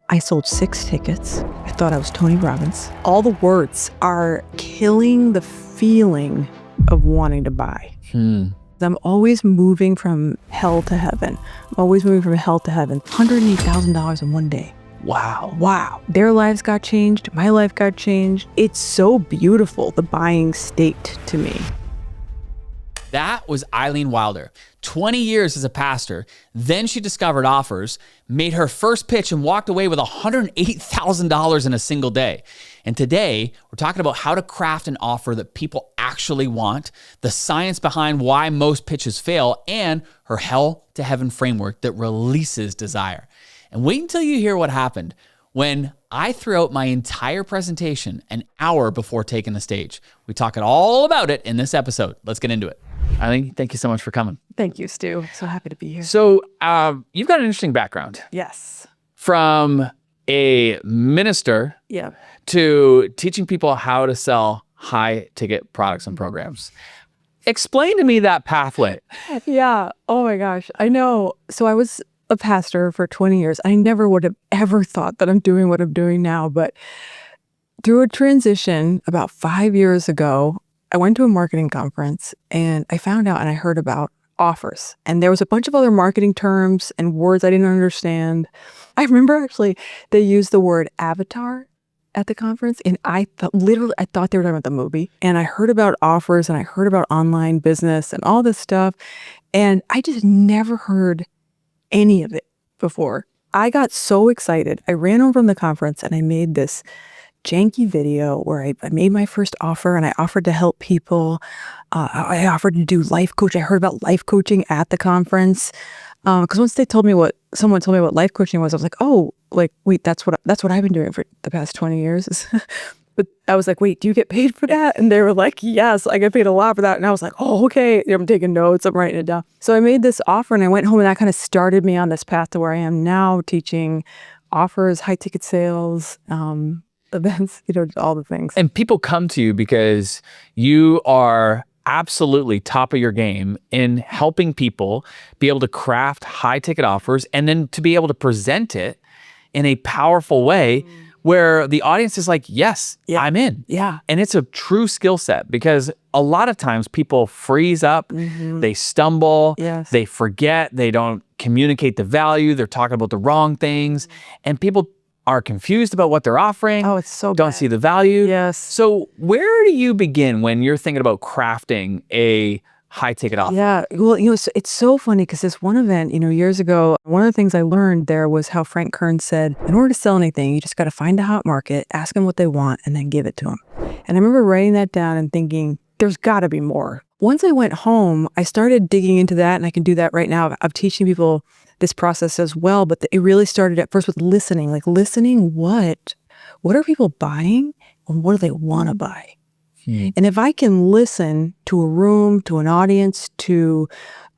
I sold 6 tickets. I thought I was Tony Robbins. All the words are killing the feeling of wanting to buy. I'm always moving from hell to heaven. I'm always moving from hell to heaven. $108,000 in one day. Wow. Their lives got changed. My life got changed. It's so beautiful, the buying state to me. That was Eileen Wilder. 20 years as a pastor. Then she discovered offers, made her first pitch, and walked away with $108,000 in a single day. And today, we're talking about how to craft an offer that people actually want, the science behind why most pitches fail, and her hell to heaven framework that releases desire. And wait until you hear what happened when I threw out my entire presentation an hour before taking the stage. We talk all about it in this episode. Let's get into it. Eileen, thank you so much for coming. Thank you, Stu. So happy to be here. So you've got an interesting background. Yes. From a minister Yeah. to teaching people how to sell high-ticket products and programs. Explain to me that pathway. Yeah. Oh my gosh. I know. So I was a pastor for 20 years. I never would have ever thought that I'm doing what I'm doing now. But through a transition about 5 years ago, I went to a marketing conference and I found out and I heard about offers. And there was a bunch of other marketing terms and words I didn't understand. I remember actually they used the word avatar at the conference, and I thought they were talking about the movie. And I heard about offers and I heard about online business and all this stuff. And I just never heard any of it before. I got so excited. I ran over from the conference and I made this janky video where I made my first offer and I offered to help people. I offered to do life coaching. I heard about life coaching at the conference. Because once someone told me what life coaching was, I was like, oh, like, wait, that's what I've been doing for the past 20 years. But I was like, wait, do you get paid for that? And they were like, yes, I get paid a lot for that. And I was like, oh, okay. I'm taking notes. I'm writing it down. So I made this offer and I went home and that kind of started me on this path to where I am now, teaching offers, high ticket sales, events, all the things. And people come to you because you are absolutely top of your game in helping people be able to craft high ticket offers and then to be able to present it in a powerful way where the audience is like, yes, I'm in. Yeah. And it's a true skill set because a lot of times people freeze up, they stumble, they forget, they don't communicate the value, they're talking about the wrong things, and people are confused about what they're offering. Oh, it's so don't bad. see the value. Yes. So where do you begin when you're thinking about crafting a high ticket offer? Yeah. Well, it's so funny because this one event, years ago, one of the things I learned there was how Frank Kern said, in order to sell anything, you just got to find a hot market, ask them what they want, and then give it to them. And I remember writing that down and thinking, there's got to be more. Once I went home, I started digging into that, and I can do that right now. I'm teaching people this process as well, but it really started at first with listening. Like listening, what are people buying and what do they want to buy? And if I can listen to a room, to an audience, to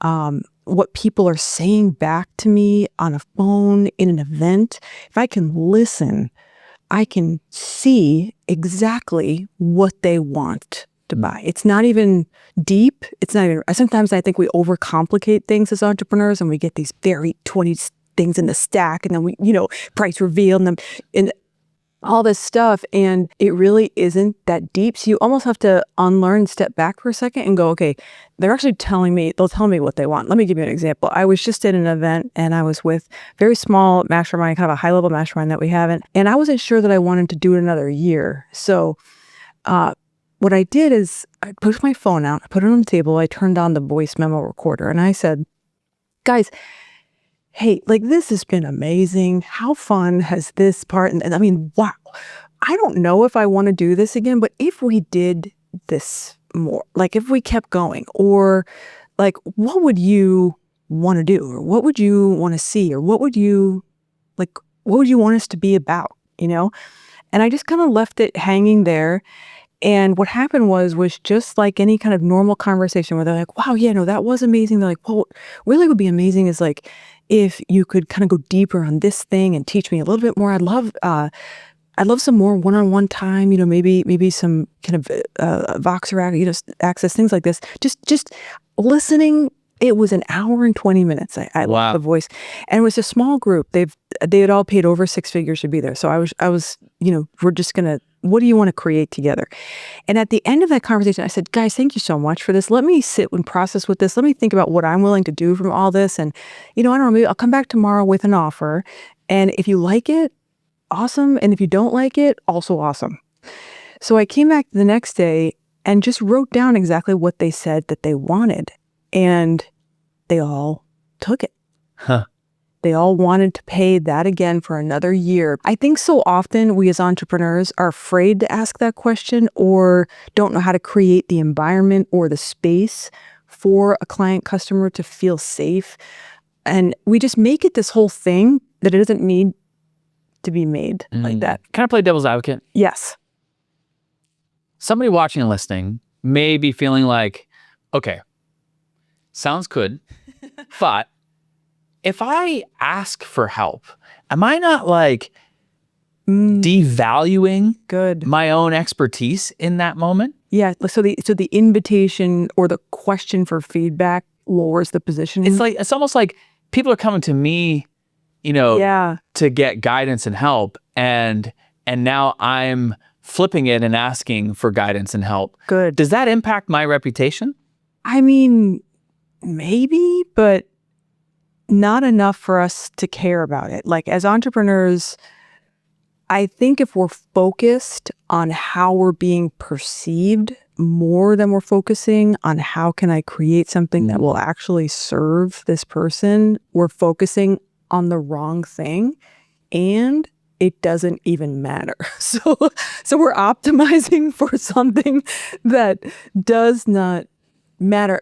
what people are saying back to me on a phone, in an event, if I can listen, I can see exactly what they want to buy. It's not even deep. It's not even, sometimes I think we overcomplicate things as entrepreneurs and we get these very 20 things in the stack and then we, price reveal and them and all this stuff. And it really isn't that deep. So you almost have to unlearn, step back for a second and go, okay, they'll tell me what they want. Let me give you an example. I was just at an event and I was with very small mastermind, kind of a high level mastermind that we haven't. And I wasn't sure that I wanted to do it another year. So, what I did is I pushed my phone out, I put it on the table, I turned on the voice memo recorder, and I said, guys, hey, this has been amazing. How fun has this part? And I mean, wow. I don't know if I want to do this again, but if we did this more, if we kept going, or what would you want to do? Or what would you want to see? Or what would you want us to be about? And I just kind of left it hanging there. And what happened was just like any kind of normal conversation where they're like, wow, yeah, no, that was amazing. They're like, well, really would be amazing is if you could kind of go deeper on this thing and teach me a little bit more. I'd love some more one-on-one time, maybe some kind of Voxer, access, things like this. Just listening It was an hour and 20 minutes. I Wow. love the voice. And it was a small group. They had all paid over 6 figures to be there. So I was, we're just gonna, what do you want to create together? And at the end of that conversation, I said, guys, thank you so much for this. Let me sit and process with this. Let me think about what I'm willing to do from all this. And, I don't know, maybe I'll come back tomorrow with an offer. And if you like it, awesome. And if you don't like it, also awesome. So I came back the next day and just wrote down exactly what they said that they wanted. And they all took it. Huh. They all wanted to pay that again for another year. I think so often we as entrepreneurs are afraid to ask that question or don't know how to create the environment or the space for a client customer to feel safe. And we just make it this whole thing that it doesn't need to be made like that. Can I play devil's advocate? Yes. Somebody watching and listening may be feeling like, okay, sounds good, but if I ask for help, am I not like devaluing my own expertise in that moment? Yeah. So the invitation or the question for feedback lowers the positioning. It's almost like people are coming to me, to get guidance and help, and now I'm flipping it and asking for guidance and help. Good. Does that impact my reputation? I mean, maybe, but not enough for us to care about it. Like as entrepreneurs, I think if we're focused on how we're being perceived more than we're focusing on how can I create something that will actually serve this person, we're focusing on the wrong thing and it doesn't even matter. So we're optimizing for something that does not matter.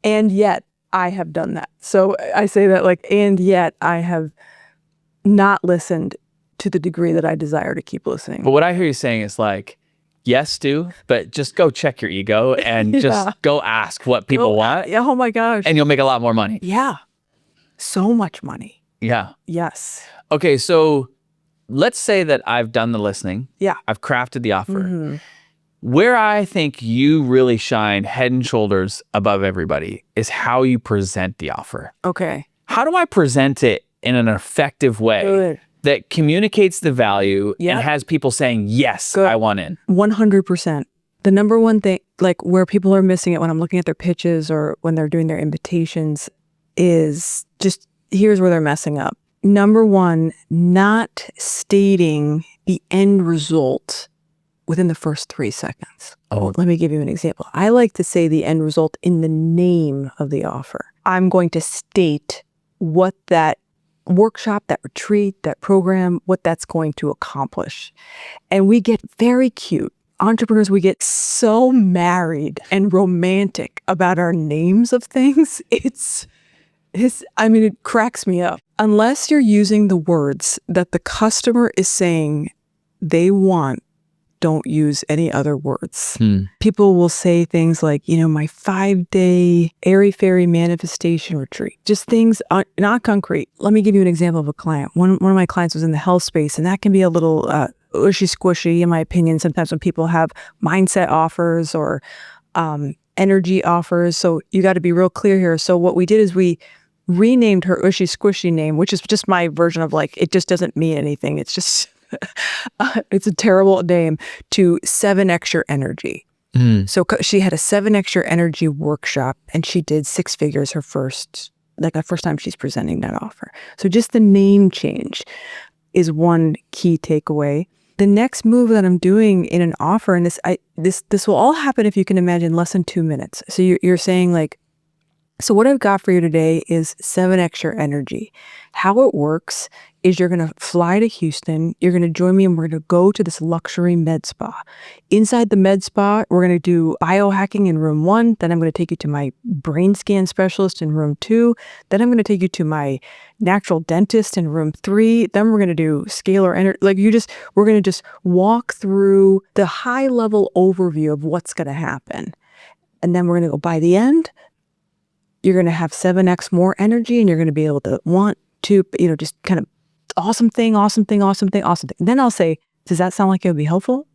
And yet I have done that. So I say that and yet I have not listened to the degree that I desire to keep listening. But what I hear you saying is yes, Stu, but just go check your ego and just go ask what people want. Yeah. Oh my gosh. And you'll make a lot more money. Yeah. So much money. Yeah. Yes. Okay. So let's say that I've done the listening. Yeah. I've crafted the offer. Where I think you really shine head and shoulders above everybody is how you present the offer. Okay. How do I present it in an effective way that communicates the value and has people saying, yes, I want in? 100%. The number one thing, where people are missing it when I'm looking at their pitches or when they're doing their invitations is just, here's where they're messing up. Number one, not stating the end result within the first 3 seconds. Oh, let me give you an example. I like to say the end result in the name of the offer. I'm going to state what that workshop, that retreat, that program, what that's going to accomplish. And we get very cute. Entrepreneurs, we get so married and romantic about our names of things. It cracks me up. Unless you're using the words that the customer is saying they want, don't use any other words. People will say things like, my 5-day airy-fairy manifestation retreat. Just things not concrete. Let me give you an example of a client. One of my clients was in the health space, and that can be a little ushy-squishy, in my opinion, sometimes when people have mindset offers or energy offers. So you got to be real clear here. So what we did is we renamed her ushy-squishy name, which is just my version of it just doesn't mean anything. It's just... it's a terrible name, to 7X Your Energy. So she had a 7X Your Energy workshop and she did 6 figures the first time she's presenting that offer. So just the name change is one key takeaway. The next move that I'm doing in an offer, and this will all happen if you can imagine less than 2 minutes. So you're saying so what I've got for you today is 7X Your Energy. How it works is you're going to fly to Houston. You're going to join me and we're going to go to this luxury med spa. Inside the med spa, we're going to do biohacking in room 1. Then I'm going to take you to my brain scan specialist in room 2. Then I'm going to take you to my natural dentist in room 3. Then we're going to do scalar energy. We're going to just walk through the high level overview of what's going to happen. And then we're going to go by the end. You're going to have 7X more energy and you're going to be able to want to, just kind of awesome thing. And then I'll say, does that sound like it would be helpful?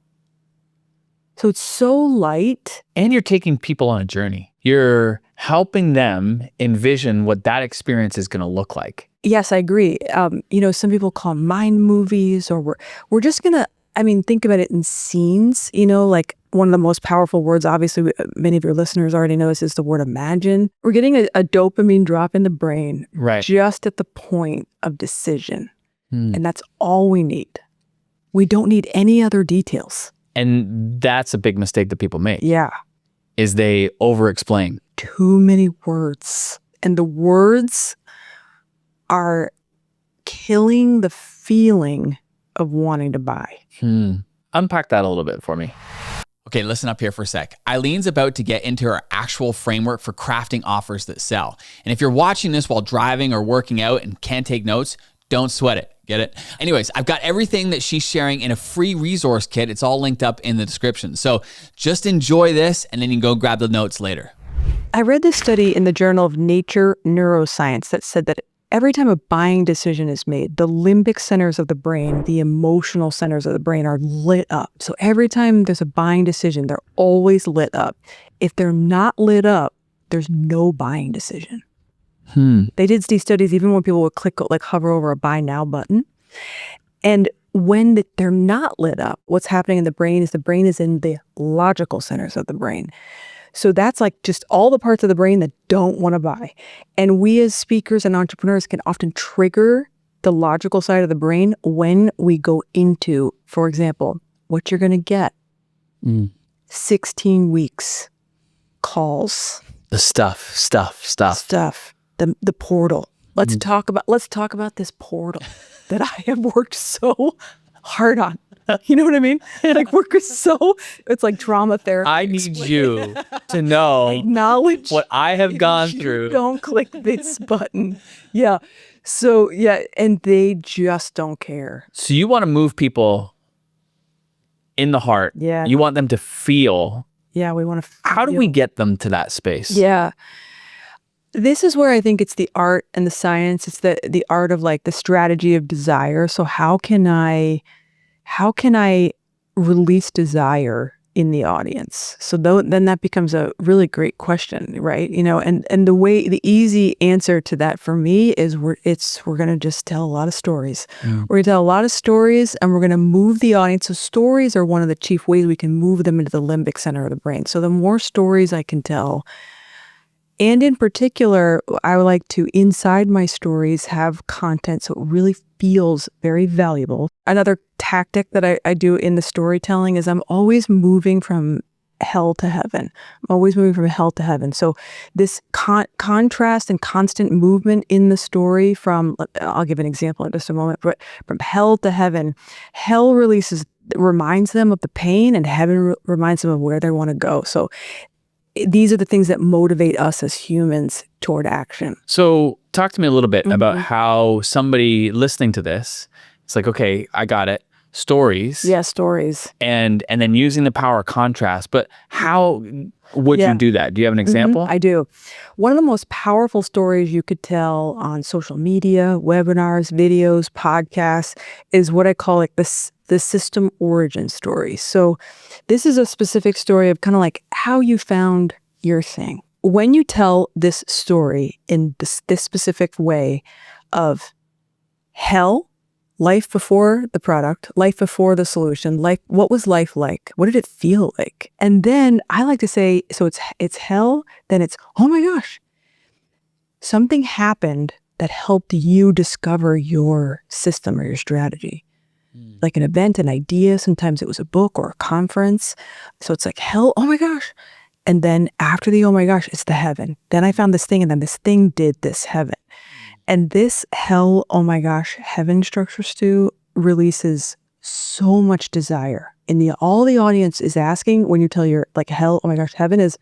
So it's so light. And you're taking people on a journey. You're helping them envision what that experience is going to look like. Yes, I agree. Some people call them mind movies, or we're just gonna, think about it in scenes, like one of the most powerful words, obviously, many of your listeners already know this, is the word imagine. We're getting a dopamine drop in the brain just at the point of decision. And that's all we need. We don't need any other details. And that's a big mistake that people make. Yeah. Is they over-explain. Too many words. And the words are killing the feeling of wanting to buy. Unpack that a little bit for me. Okay, listen up here for a sec. Eileen's about to get into her actual framework for crafting offers that sell. And if you're watching this while driving or working out and can't take notes, don't sweat it. Get it? Anyways, I've got everything that she's sharing in a free resource kit. It's all linked up in the description. So just enjoy this and then you can go grab the notes later. I read this study in the journal of Nature Neuroscience that said that every time a buying decision is made, the limbic centers of the brain, the emotional centers of the brain, are lit up. So every time there's a buying decision, they're always lit up. If they're not lit up, there's no buying decision. They did these studies even when people would hover over a buy now button. And when they're not lit up, what's happening in the brain is in the logical centers of the brain. So that's like just all the parts of the brain that don't want to buy. And we as speakers and entrepreneurs can often trigger the logical side of the brain when we go into, for example, what you're going to get. 16 weeks, calls. The stuff. The portal. Let's talk about this portal that I have worked so hard on. You know what I mean? It's like trauma therapy. I need you to know acknowledge what I have gone through. Don't click this button. Yeah. So and they just don't care. So you want to move people in the heart. Yeah. You want them to feel. Yeah, we want to feel. How do we get them to that space? Yeah. This is where I think it's the art and the science. It's the art of like the strategy of desire. So how can I release desire in the audience? So then that becomes a really great question, right? And the easy answer to that for me is we're going to just tell a lot of stories. We're going to tell a lot of stories and we're going to move the audience. So stories are one of the chief ways we can move them into the limbic center of the brain. So the more stories I can tell, and in particular, I would like to, inside my stories, have content so it really feels very valuable. Another tactic that I do in the storytelling is I'm always moving from hell to heaven. I'm always moving from hell to heaven. So this contrast and constant movement in the story from, I'll give an example in just a moment, but from hell to heaven, hell reminds them of the pain and heaven reminds them of where they want to go. So these are the things that motivate us as humans toward action. So talk to me a little bit about how somebody listening to this, it's like, okay, I got it. Stories. Yeah, stories. And then using the power of contrast. But how would you do that? Do you have an example? I do. One of the most powerful stories you could tell on social media, webinars, videos, podcasts is what I call like the system origin story. So this is a specific story of kind of like how you found your thing. When you tell this story in this specific way of hell, life before the product, life before the solution, what was life like? What did it feel like? And then I like to say, so it's hell, then it's, oh my gosh, something happened that helped you discover your system or your strategy. Like an event, an idea, sometimes it was a book or a conference. So it's like hell, oh my gosh. And then after the oh my gosh, it's the heaven. Then I found this thing and then this thing did this heaven. And this hell, oh my gosh, heaven structure, Stu, releases so much desire. And all the audience is asking when you tell your like hell, oh my gosh, heaven is,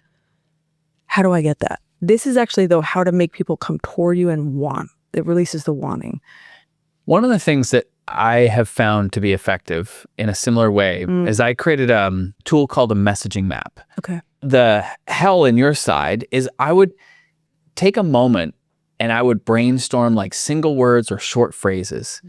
how do I get that? This is actually though how to make people come toward you and want. It releases the wanting. One of the things that I have found to be effective in a similar way is I created a tool called a messaging map. Okay. The hell in your side is I would take a moment and I would brainstorm like single words or short phrases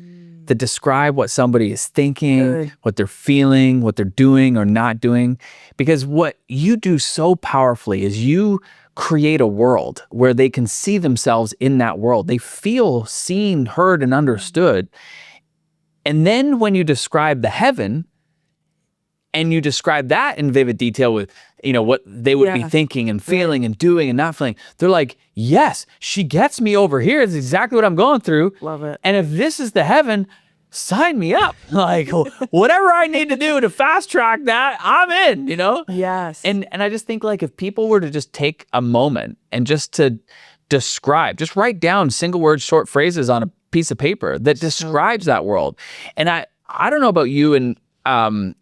that describe what somebody is thinking, what they're feeling, what they're doing or not doing. Because what you do so powerfully is you create a world where they can see themselves in that world. They feel seen, heard, and understood. And then when you describe the heaven, and you describe that in vivid detail with, what they would be thinking and feeling and doing and not feeling, they're like, yes, she gets me over here. It's exactly what I'm going through. Love it. And if this is the heaven, sign me up. Like, whatever I need to do to fast track that, I'm in, Yes. And I just think, like, if people were to just take a moment and just to describe, just write down single word, short phrases on a piece of paper that describes that world. And I don't know about you and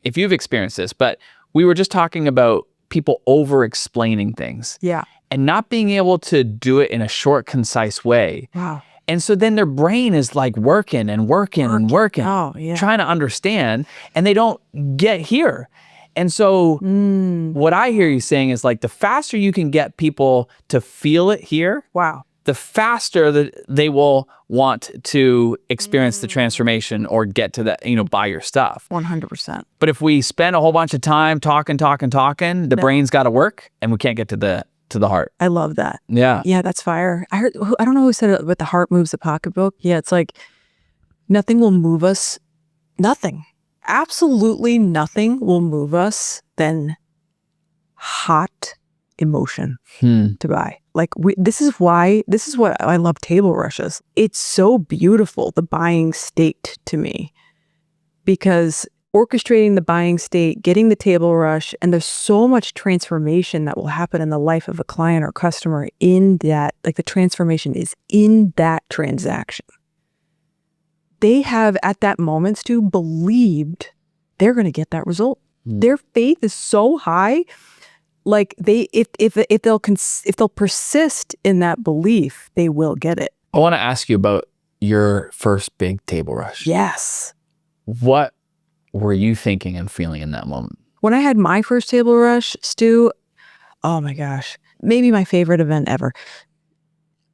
if you've experienced this, but we were just talking about people over explaining things. Yeah. And not being able to do it in a short, concise way. Wow. And so then their brain is like working, Oh, yeah. trying to understand, and they don't get here. And so what I hear you saying is, like, the faster you can get people to feel it here, Wow. the faster that they will want to experience the transformation or get to that, buy your stuff. 100%. But if we spend a whole bunch of time talking, the brain's got to work, and we can't get to the heart. I love that. Yeah. Yeah, that's fire. I don't know who said it, but the heart moves the pocketbook. Yeah, it's like nothing will move us. Nothing. Absolutely nothing will move us than hot emotion to buy. Like, this is what I love table rushes. It's so beautiful, the buying state, to me, because orchestrating the buying state, getting the table rush, and there's so much transformation that will happen in the life of a client or customer in that, like, the transformation is in that transaction. They have at that moment, Stu, believed they're going to get that result. Their faith is so high. Like, if they'll persist in that belief, they will get it. I want to ask you about your first big table rush. Yes. What were you thinking and feeling in that moment? When I had my first table rush, Stu, oh my gosh, maybe my favorite event ever.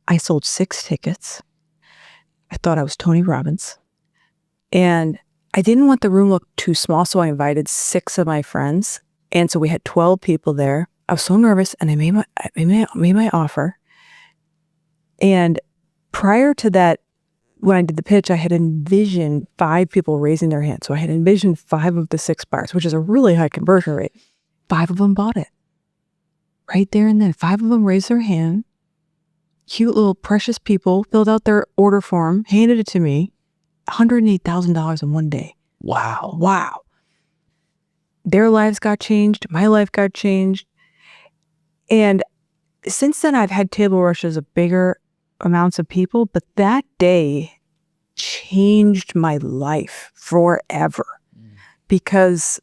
I sold 6 tickets. I thought I was Tony Robbins. And I didn't want the room to look too small, so I invited 6 of my friends. And so we had 12 people there. I was so nervous, and I made my offer. And prior to that, when I did the pitch, I had envisioned 5 people raising their hands. So I had envisioned 5 of the 6 buyers, which is a really high conversion rate. 5 of them bought it. Right there and then. 5 of them raised their hand. Cute little precious people, filled out their order form, handed it to me. $108,000 in one day. Wow. Their lives got changed. My life got changed. And since then, I've had table rushes of bigger amounts of people, but that day changed my life forever because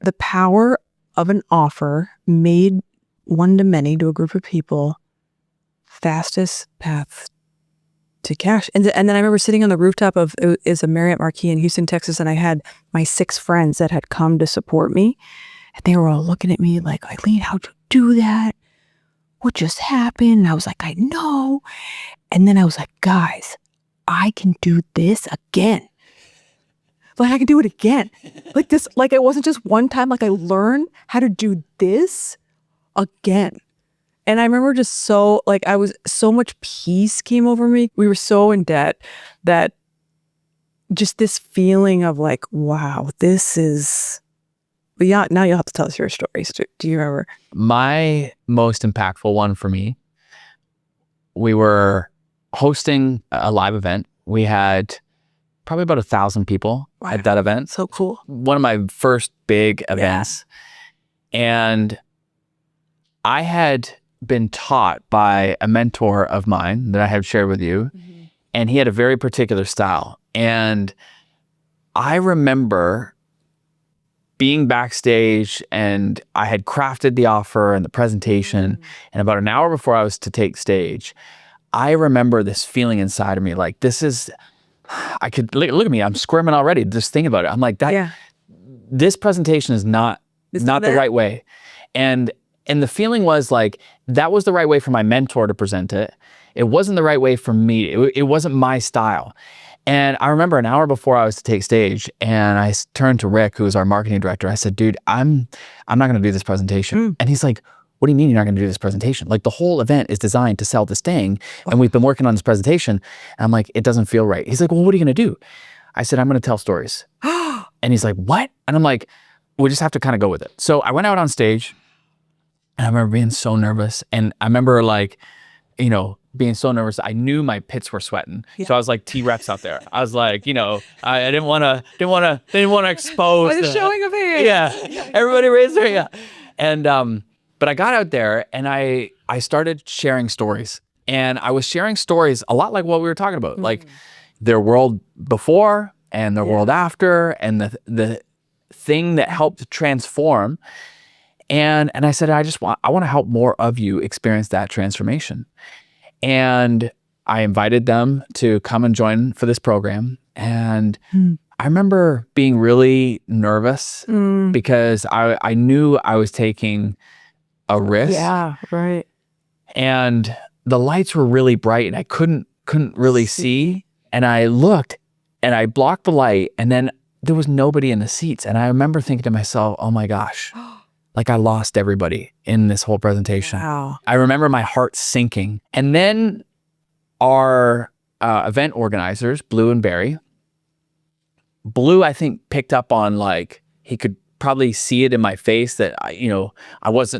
the power of an offer made one-to-many to a group of people fastest path to cash. And then I remember sitting on the rooftop of, it was a Marriott Marquis in Houston, Texas, and I had my 6 friends that had come to support me. And they were all looking at me like, Eileen, how'd you do that? What just happened? And I was like, I know. And then I was like, guys, I can do this again. Like, I can do it again. Like this, like it wasn't just one time. Like, I learned how to do this again. And I remember just so much peace came over me. We were so in debt that just this feeling of like, wow, this is, but yeah, now you'll have to tell us your stories. Do you remember? My most impactful one for me, we were hosting a live event. We had probably about 1,000 people at that event. So cool. One of my first big events. Yeah. And I had been taught by a mentor of mine that I have shared with you. Mm-hmm. And he had a very particular style. And I remember being backstage and I had crafted the offer and the presentation. Mm-hmm. And about an hour before I was to take stage, I remember this feeling inside of me, like, this is, I could, look at me, I'm squirming already just thinking about it. I'm like, this presentation is not the right way. And the feeling was like, that was the right way for my mentor to present it. It wasn't the right way for me. It wasn't my style. And I remember an hour before I was to take stage, and I turned to Rick, who was our marketing director. I said, dude, I'm not going to do this presentation. And he's like, what do you mean you're not going to do this presentation? Like, the whole event is designed to sell this thing, and we've been working on this presentation. And I'm like, it doesn't feel right. He's like, well, what are you going to do? I said, I'm going to tell stories. And he's like, what? And I'm like, we just have to kind of go with it. So I went out on stage, and I remember being so nervous. And I remember, like, you know, being so nervous, I knew my pits were sweating. Yeah. So I was like T-Rex out there. I was like, you know, I didn't want to expose the showing of hands. Yeah, everybody raised their hand. And but I got out there, and I started sharing stories, and I was sharing stories a lot like what we were talking about, like their world before and their world after, and the thing that helped transform. And I said, I want to help more of you experience that transformation. And I invited them to come and join for this program. And I remember being really nervous because I knew I was taking a risk. Yeah, right. And the lights were really bright, and I couldn't really see. And I looked, and I blocked the light, and then there was nobody in the seats. And I remember thinking to myself, oh my gosh, like I lost everybody in this whole presentation. Wow. I remember my heart sinking. And then our event organizers, Blue and Barry, Blue, I think, picked up on, like, he could probably see it in my face that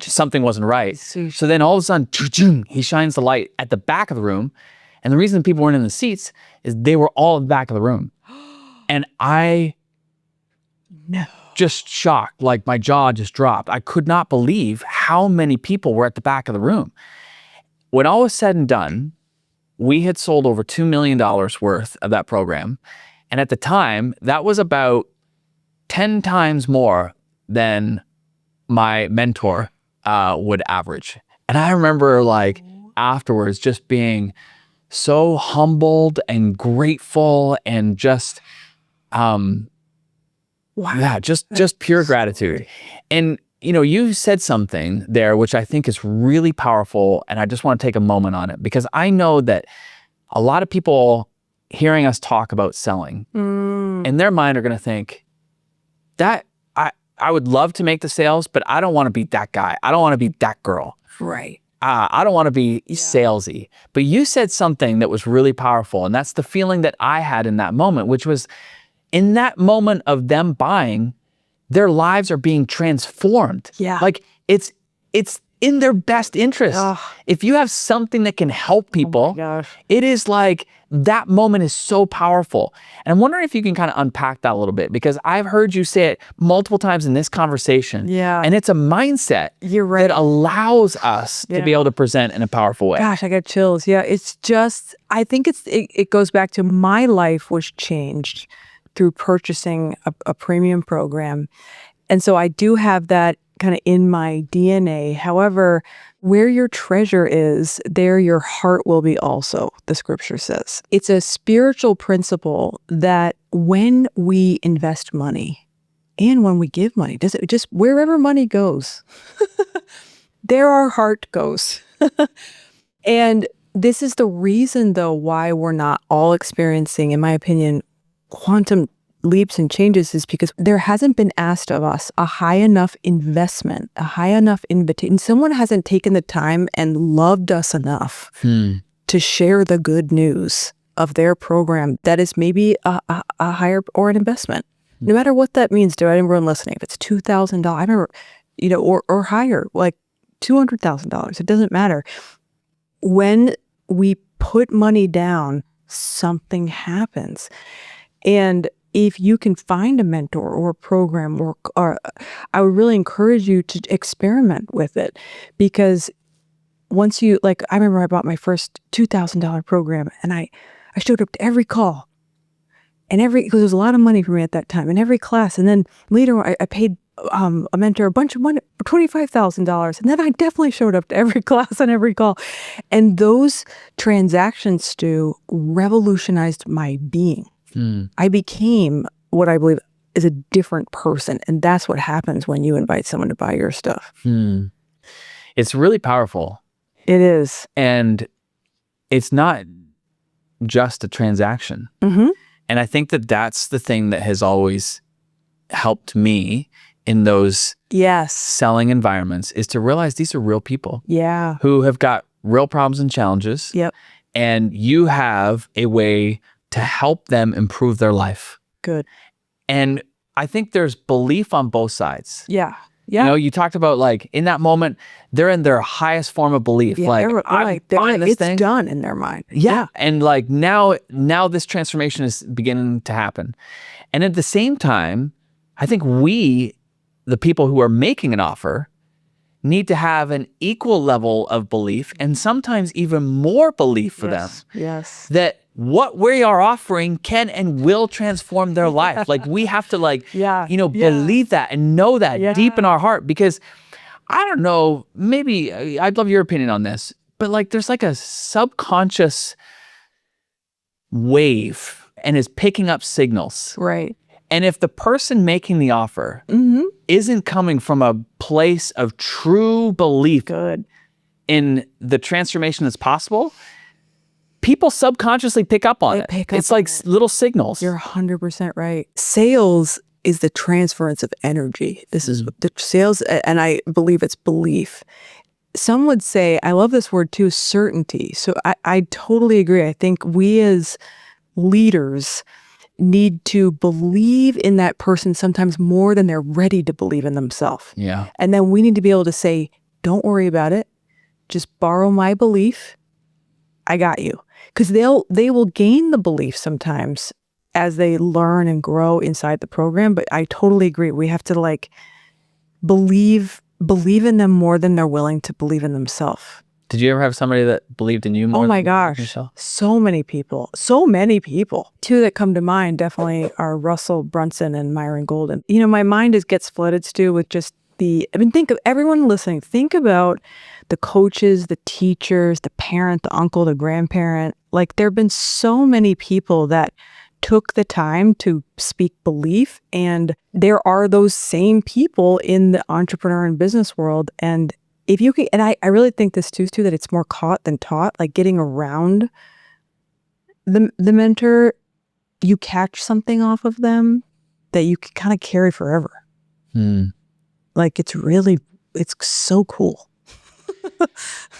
something wasn't right. So then all of a sudden, he shines the light at the back of the room. And the reason people weren't in the seats is they were all in the back of the room. And I just shocked, like my jaw just dropped. I could not believe how many people were at the back of the room. When all was said and done, we had sold over $2 million worth of that program. And at the time, that was about 10 times more than my mentor would average. And I remember, like, afterwards just being so humbled and grateful and just yeah, just pure gratitude. And you know, you said something there which I think is really powerful, and I just want to take a moment on it, because I know that a lot of people hearing us talk about selling in their mind are going to think that I would love to make the sales, but I don't want to be that guy. I don't want to be that girl. Right. I don't want to be salesy. But you said something that was really powerful, and that's the feeling that I had in that moment, which was in that moment of them buying, their lives are being transformed. Yeah. Like it's in their best interest. If you have something that can help people, it is like that moment is so powerful. And I'm wondering if you can kind of unpack that a little bit, because I've heard you say it multiple times in this conversation. Yeah. And it's a mindset that allows us to be able to present in a powerful way. Gosh, I got chills. Yeah, it's just, I think it goes back to my life was changed through purchasing a premium program. And so I do have that kind of in my DNA. However, where your treasure is, there your heart will be also, the scripture says. It's a spiritual principle that when we invest money and when we give money, does it just wherever money goes, there our heart goes. And this is the reason, though, why we're not all experiencing, in my opinion, quantum leaps and changes, is because there hasn't been asked of us a high enough investment, a high enough invitation. Someone hasn't taken the time and loved us enough to share the good news of their program that is maybe a higher or an investment. No matter what that means to anyone listening, if it's $2,000, I remember, you know, or higher, like $200,000, it doesn't matter. When we put money down, something happens. And if you can find a mentor or a program, or I would really encourage you to experiment with it, because once you, like, I remember I bought my first $2,000 program, and I showed up to every call, and because there was a lot of money for me at that time, in every class. And then later I paid a mentor a bunch of money, $25,000. And then I definitely showed up to every class and every call. And those transactions, Stu, revolutionized my being. I became what I believe is a different person. And that's what happens when you invite someone to buy your stuff. It's really powerful. It is. And it's not just a transaction. Mm-hmm. And I think that that's the thing that has always helped me in those Yes. selling environments, is to realize these are real people Yeah. who have got real problems and challenges. Yep. And you have a way to help them improve their life. Good. And I think there's belief on both sides. Yeah. Yeah. You know, you talked about like in that moment, they're in their highest form of belief. Yeah, Like, they're buying this it's thing. done in their mind. Yeah. And like now this transformation is beginning to happen. And at the same time, I think we, the people who are making an offer, need to have an equal level of belief, and sometimes even more belief for them, Yes. that what we are offering can and will transform their life. Like we have to believe that and know that deep in our heart, because I don't know, maybe I'd love your opinion on this, but like there's like a subconscious wave and is picking up signals. Right. And if the person making the offer isn't coming from a place of true belief in the transformation that's possible, people subconsciously pick up on it. It's like little signals. You're 100% right. Sales is the transference of energy. This is the sales, and I believe it's belief. Some would say, I love this word too, certainty. So I totally agree. I think we as leaders need to believe in that person sometimes more than they're ready to believe in themselves. Yeah. And then we need to be able to say, don't worry about it. Just borrow my belief. I got you. Because they will gain the belief sometimes as they learn and grow inside the program. But I totally agree. We have to like believe in them more than they're willing to believe in themselves. Did you ever have somebody that believed in you more? Oh my than gosh. yourself? So many people. Two that come to mind definitely are Russell Brunson and Myron Golden. You know, my mind gets flooded, Stu, with just think of everyone listening. Think about the coaches, the teachers, the parent, the uncle, the grandparent. Like there have been so many people that took the time to speak belief. And there are those same people in the entrepreneur and business world. And if you can, and I really think this too, that it's more caught than taught, like getting around the mentor, you catch something off of them that you can kind of carry forever. Like it's so cool.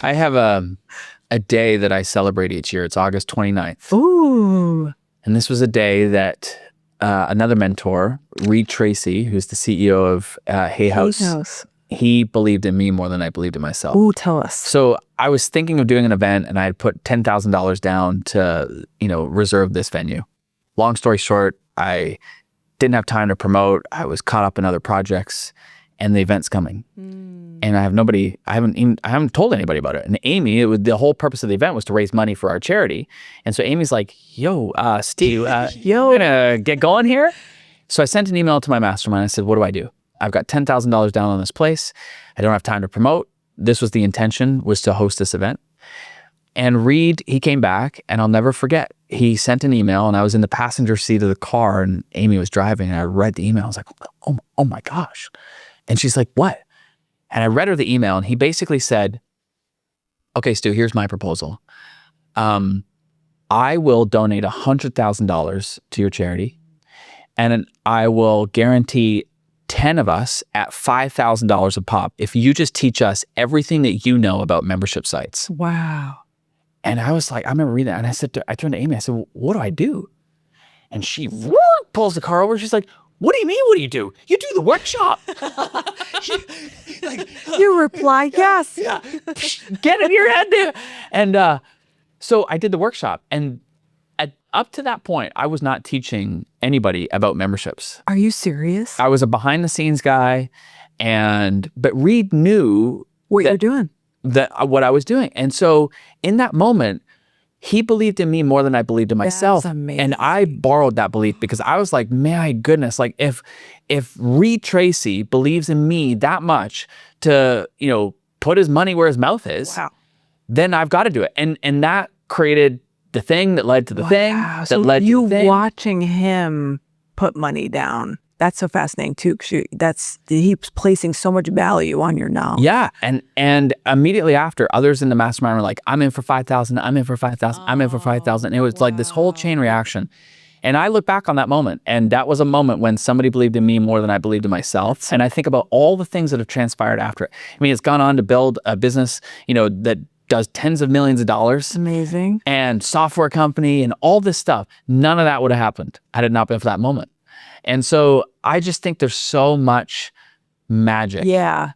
I have a day that I celebrate each year. It's August 29th. Ooh. And this was a day that another mentor, Reed Tracy, who's the CEO of Hay House, he believed in me more than I believed in myself. Ooh, tell us. So I was thinking of doing an event, and I had put $10,000 down to, reserve this venue. Long story short, I didn't have time to promote. I was caught up in other projects, and the event's coming. And I haven't told anybody about it. And Amy, the whole purpose of the event was to raise money for our charity. And so Amy's like, yo, Steve, you gonna get going here? So I sent an email to my mastermind. I said, what do I do? I've got $10,000 down on this place. I don't have time to promote. This was the intention, was to host this event. And Reed, he came back, and I'll never forget. He sent an email, and I was in the passenger seat of the car, and Amy was driving, and I read the email. I was like, oh my gosh. And she's like, what? And I read her the email, and he basically said, okay, Stu, here's my proposal. I will donate $100,000 to your charity, and I will guarantee 10 of us at $5,000 a pop if you just teach us everything that you know about membership sites. Wow. And I was like, I remember reading that, and I turned to Amy, I said, well, what do I do? And she pulls the car over. She's like, what do you mean, what do? You do the workshop. You reply, yes. Yeah. Get in your head there. And so I did the workshop. And up to that point, I was not teaching anybody about memberships. Are you serious? I was a behind the scenes guy. But Reed knew what you're doing. What I was doing. And so in that moment, he believed in me more than I believed in myself. That's amazing. And I borrowed that belief because I was like, my goodness, like if Reed Tracy believes in me that much to, put his money where his mouth is, then I've got to do it. And that created the thing that led to the thing that led to the thing. You watching him put money down That's so fascinating too, because he's placing so much value on your knowledge. Yeah, and immediately after, others in the mastermind were like, I'm in for 5,000, I'm in for 5,000, I'm in for 5,000. It was like this whole chain reaction. And I look back on that moment, and that was a moment when somebody believed in me more than I believed in myself. And I think about all the things that have transpired after it. I mean, it's gone on to build a business, that does tens of millions of dollars. Amazing. And software company and all this stuff. None of that would have happened had it not been for that moment. And so I just think there's so much magic. Yeah.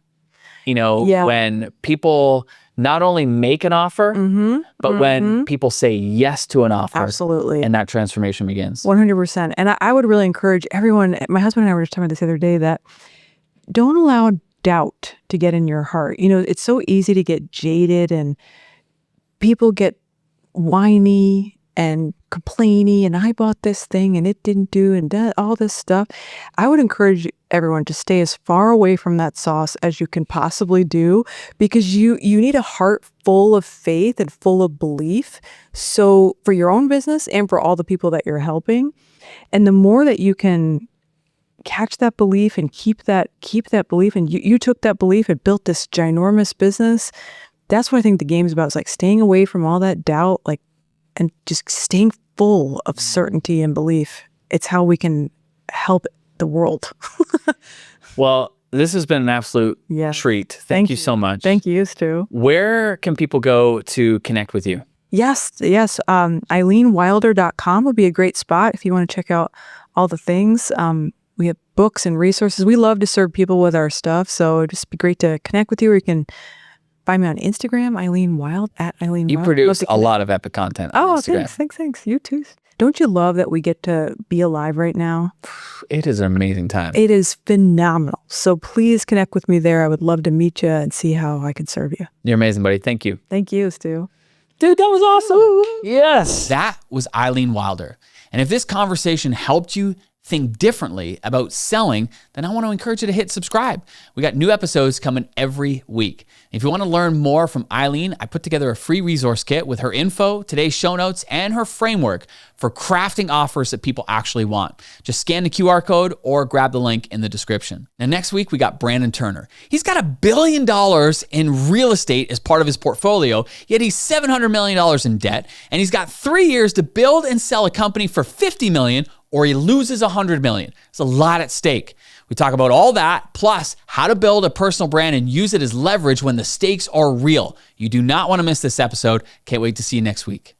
When people not only make an offer, but when people say yes to an offer. Absolutely. And that transformation begins. 100%. And I would really encourage everyone, my husband and I were just talking about this the other day, that don't allow doubt to get in your heart. It's so easy to get jaded, and people get whiny and complainy, and I bought this thing and it didn't do, and all this stuff. I would encourage everyone to stay as far away from that sauce as you can possibly do, because you need a heart full of faith and full of belief. So for your own business and for all the people that you're helping, and the more that you can catch that belief and keep that belief, and you took that belief and built this ginormous business. That's what I think the game's about. It's like staying away from all that doubt, and just staying full of certainty and belief. It's how we can help the world. Well, this has been an absolute treat. Thank you so much. Thank you, Stu. Where can people go to connect with you? Yes. EileenWilder.com would be a great spot if you want to check out all the things. We have books and resources. We love to serve people with our stuff, so it'd just be great to connect with you. Or you can find me on Instagram, Eileen Wild, at Eileen Wild. You produce a lot of epic content on Instagram. Thanks. You too. Don't you love that we get to be alive right now? It is an amazing time. It is phenomenal. So please connect with me there. I would love to meet you and see how I can serve you. You're amazing, buddy. Thank you. Thank you, Stu. Dude, that was awesome. Yes. That was Eileen Wilder. And if this conversation helped you think differently about selling, then I want to encourage you to hit subscribe. We got new episodes coming every week. If you want to learn more from Eileen, I put together a free resource kit with her info, today's show notes, and her framework for crafting offers that people actually want. Just scan the QR code or grab the link in the description. Now, next week, we got Brandon Turner. He's got $1 billion in real estate as part of his portfolio, yet he's $700 million in debt, and he's got 3 years to build and sell a company for $50 million, or he loses $100 million. There's a lot at stake. We talk about all that, plus how to build a personal brand and use it as leverage when the stakes are real. You do not want to miss this episode. Can't wait to see you next week.